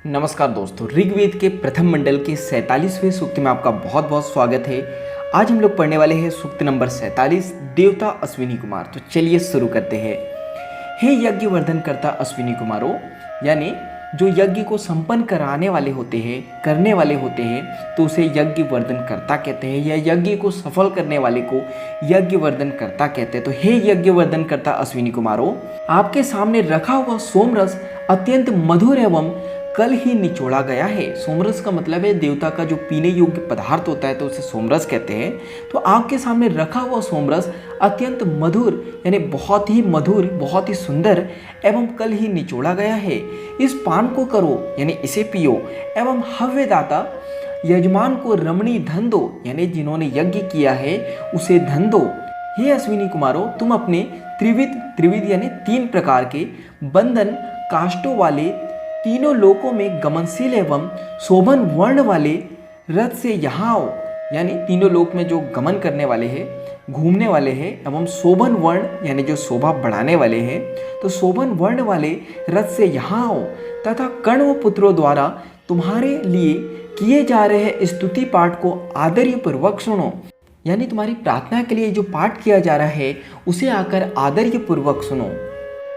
नमस्कार दोस्तों, ऋग्वेद के प्रथम मंडल के 47वें सूक्त में आपका बहुत बहुत स्वागत है। आज हम लोग पढ़ने वाले हैं सूक्त नंबर 47, देवता अश्विनी कुमार। तो चलिए शुरू करते हैं। हे यज्ञ वर्धन करता अश्विनी कुमारों, यानी जो यज्ञ को संपन्न कराने वाले होते हैं, करने वाले होते हैं, तो उसे यज्ञ वर्धन करता कहते हैं, या यज्ञ को सफल करने वाले को यज्ञ वर्धन करता कहते हैं। तो हे यज्ञ वर्धन करता अश्विनी कुमारों, आपके सामने रखा हुआ सोमरस अत्यंत मधुर एवं कल ही निचोड़ा गया है। सोमरस का मतलब है देवता का जो पीने योग्य पदार्थ होता है, तो उसे सोमरस कहते हैं। तो आपके सामने रखा हुआ सोमरस अत्यंत मधुर, यानी बहुत ही मधुर, बहुत ही सुंदर एवं कल ही निचोड़ा गया है। इस पान को करो, यानी इसे पियो, एवं हव्यदाता यजमान को रमणी धन दो, यानी जिन्होंने यज्ञ किया है उसे धन दो। हे अश्विनी कुमारों, तुम अपने त्रिविध यानी 3 प्रकार के बंधन काष्टों वाले तीनों लोकों में गमनशील एवं शोभन वर्ण वाले रथ से यहाँ आओ, यानी तीनों लोक में जो गमन करने वाले हैं, घूमने वाले हैं, एवं शोभन वर्ण यानी जो शोभा बढ़ाने वाले हैं, तो शोभन वर्ण वाले रथ से यहाँ आओ, तथा कण्व पुत्रों द्वारा तुम्हारे लिए किए जा रहे स्तुति पाठ को आदर्यपूर्वक सुनो। यानी तुम्हारी प्रार्थना के लिए जो पाठ किया जा रहा है उसे आकर आदर्यपूर्वक सुनो।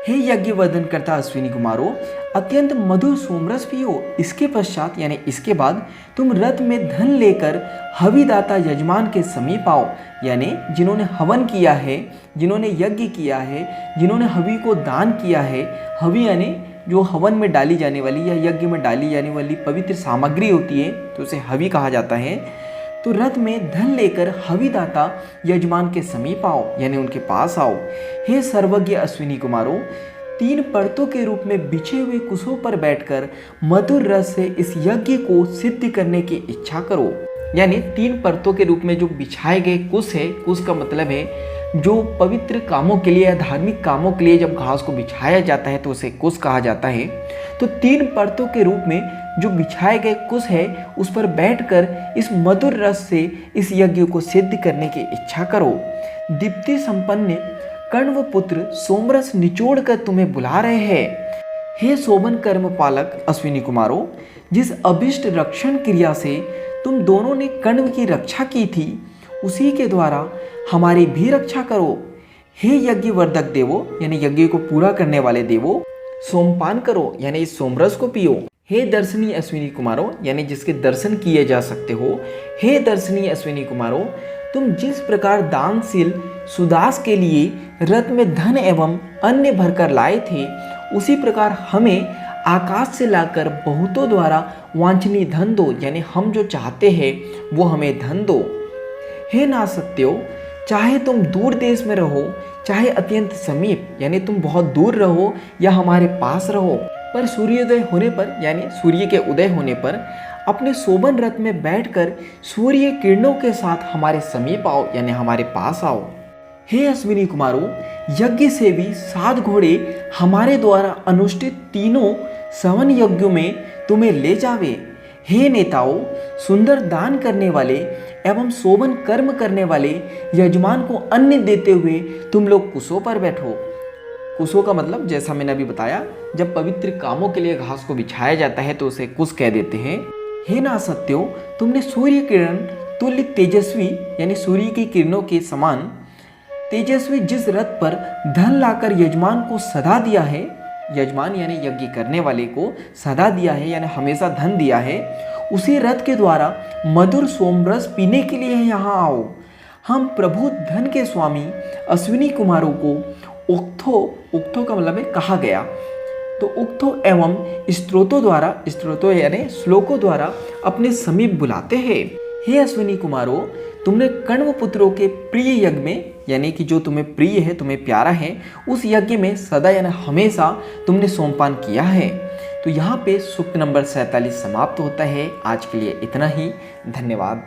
हे यज्ञ वर्धन करता अश्विनी कुमारों, अत्यंत मधुर सोमरस पियो। इसके पश्चात यानी इसके बाद तुम रथ में धन लेकर हविदाता यजमान के समीप आओ, यानी जिन्होंने हवन किया है, जिन्होंने यज्ञ किया है, जिन्होंने हवि को दान किया है। हवि यानी जो हवन में डाली जाने वाली या यज्ञ में डाली जाने वाली पवित्र सामग्री होती है, तो उसे हवि कहा जाता है। तो रथ में धन लेकर हविदाता यजमान के समीप आओ, यानी उनके पास आओ। हे सर्वज्ञ अश्विनी कुमारों, 3 परतों के रूप में बिछे हुए कुशों पर बैठकर मधुर रस से इस यज्ञ को सिद्ध करने की इच्छा करो। यानी 3 परतों के रूप में जो बिछाए गए कुश है, कुश का मतलब है जो पवित्र कामों के लिए या धार्मिक कामों के लिए जब घास को बिछाया जाता है तो उसे कुश कहा जाता है। तो 3 परतों के रूप में जो बिछाए गए कुश है उस पर बैठकर इस मधुर रस से इस यज्ञ को सिद्ध करने की इच्छा करो। दीप्ति संपन्न कण्व पुत्र सोमरस निचोड़ कर तुम्हें बुला रहे हैं। हे शोभन कर्म पालक अश्विनी कुमारों, जिस अभिष्ट रक्षण क्रिया से तुम दोनों ने कण्व की रक्षा की थी, उसी के द्वारा हमारी भी रक्षा करो। हे यज्ञ वर्धक देवो, यानी यज्ञ को पूरा करने वाले देवो, सोमपान करो, यानी इस सोमरस को पियो। हे दर्शनीय अश्विनी कुमारों, यानी जिसके दर्शन किए जा सकते हो। हे दर्शनीय अश्विनी कुमारों, तुम जिस प्रकार दानशील सुदास के लिए रथ में धन एवं अन्य भरकर लाए थे, उसी प्रकार हमें आकाश से लाकर बहुतों द्वारा वांछनीय धन दो, यानी हम जो चाहते हैं वो हमें धन दो। हे नासत्यो, चाहे तुम दूर देश में रहो, चाहे अत्यंत समीप, यानी तुम बहुत दूर रहो या हमारे पास रहो, पर सूर्योदय होने पर, यानी सूर्य के उदय होने पर अपने शोभन रथ में बैठकर सूर्य किरणों के साथ हमारे समीप आओ, यानी हमारे पास आओ। हे अश्विनी कुमारों, यज्ञ से भी 7 घोड़े हमारे द्वारा अनुष्ठित तीनों सवन यज्ञों में तुम्हें ले जावे। हे नेताओं, सुंदर दान करने वाले एवं शोभन कर्म करने वाले यजमान को अन्न देते हुए तुम लोग कुशों पर बैठो। कुशों का मतलब जैसा मैंने अभी बताया, जब पवित्र कामों के लिए घास को बिछाया जाता है तो उसे कुश कह देते हैं। हे नासत्यो, तुमने सूर्य किरण तुल्य तेजस्वी, यानी सूर्य की किरणों के समान तेजस्वी जिस रथ पर धन लाकर यजमान को सदा दिया है, यजमान यानी यज्ञ करने वाले को सदा दिया है, यानी हमेशा धन दिया है, उसी रथ के द्वारा मधुर सोमरस पीने के लिए यहाँ आओ। हम प्रभु धन के स्वामी अश्विनी कुमारों को उक्तो का मतलब है कहा गया, तो उक्तो एवं स्त्रोतों यानी श्लोकों द्वारा अपने समीप बुलाते हैं। हे अश्विनी कुमारों, तुमने कण्व पुत्रों के प्रिय यज्ञ में, यानी कि जो तुम्हें प्रिय है, तुम्हें प्यारा है, उस यज्ञ में सदा यानी हमेशा तुमने सोमपान किया है। तो यहाँ पे सूक्त नंबर 47 समाप्त होता है। आज के लिए इतना ही। धन्यवाद।